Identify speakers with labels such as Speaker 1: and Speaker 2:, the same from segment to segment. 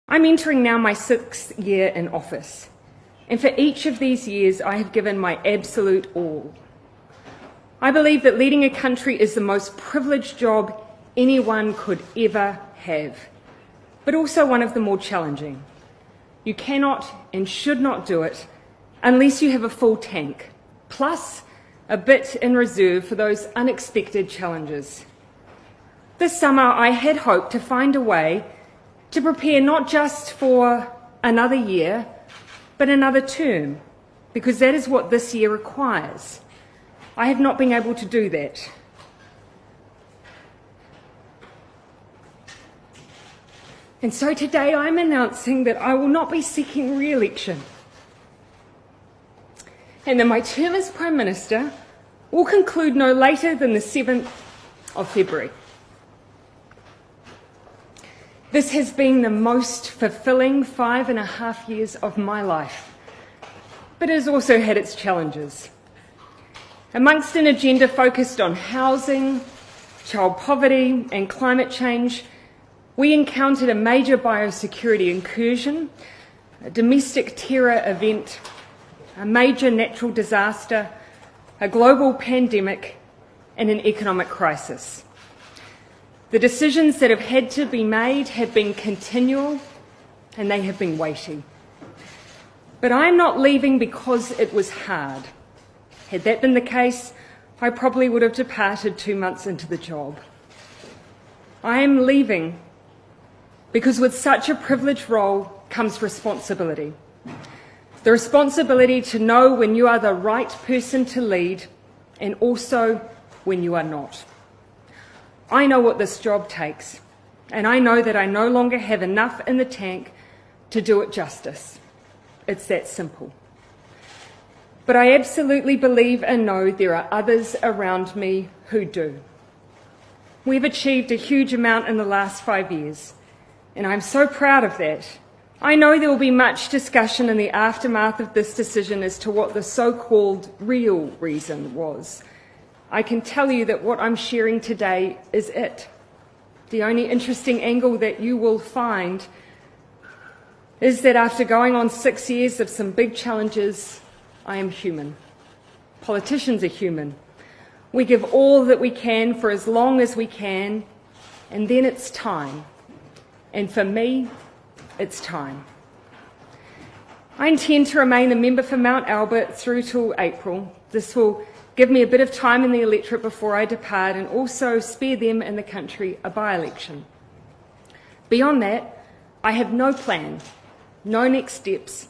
Speaker 1: I'm entering now my 6th year in office, and for each of these years I have given my absolute all. I believe that leading a country is the most privileged job anyone could ever have, but also one of the more challenging. You cannot and should not do it unless you have a full tank, plus a bit in reserve for those unexpected challenges. This summer I had hoped to find a way to prepare not just for another year, but another term, because that is what this year requires. I have not been able to do that. And so today I'm announcing that I will not be seeking re-election, and that my term as Prime Minister will conclude no later than the 7th of February. This has been the most fulfilling 5.5 years of my life, but it has also had its challenges. Amongst an agenda focused on housing, child poverty and climate change, we encountered a major biosecurity incursion, a domestic terror event, a major natural disaster, a global pandemic, and an economic crisis. The decisions that have had to be made have been continual and they have been weighty. But I'm not leaving because it was hard. Had that been the case, I probably would have departed 2 months into the job. I am leaving because with such a privileged role comes responsibility. The responsibility to know when you are the right person to lead and also when you are not. I know what this job takes, and I know that I no longer have enough in the tank to do it justice. It's that simple. But I absolutely believe and know there are others around me who do. We've achieved a huge amount in the last 5 years, and I'm so proud of that. I know there will be much discussion in the aftermath of this decision as to what the so-called real reason was. I can tell you that what I'm sharing today is it. The only interesting angle that you will find is that after going on 6 years of some big challenges, I am human. Politicians are human. We give all that we can for as long as we can, and then it's time. And for me, it's time. I intend to remain a member for Mount Albert through till April. This will give me a bit of time in the electorate before I depart and also spare them and the country a by-election. Beyond that, I have no plan, no next steps.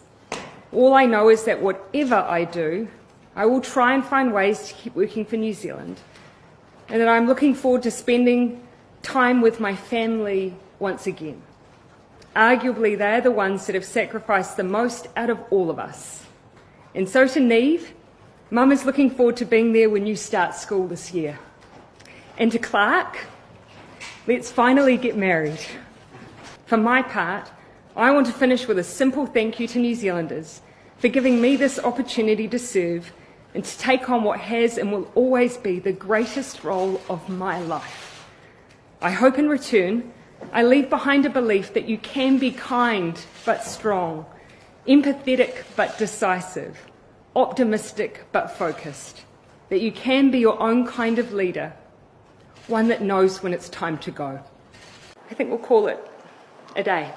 Speaker 1: All I know is that whatever I do, I will try and find ways to keep working for New Zealand, and that I'm looking forward to spending time with my family once again. Arguably, they're the ones that have sacrificed the most out of all of us. And so to Neve, Mum is looking forward to being there when you start school this year. And to Clark, let's finally get married. For my part, I want to finish with a simple thank you to New Zealanders for giving me this opportunity to serve and to take on what has and will always be the greatest role of my life. I hope in return I leave behind a belief that you can be kind but strong, empathetic but decisive, optimistic but focused, that you can be your own kind of leader, one that knows when it's time to go. I think we'll call it a day.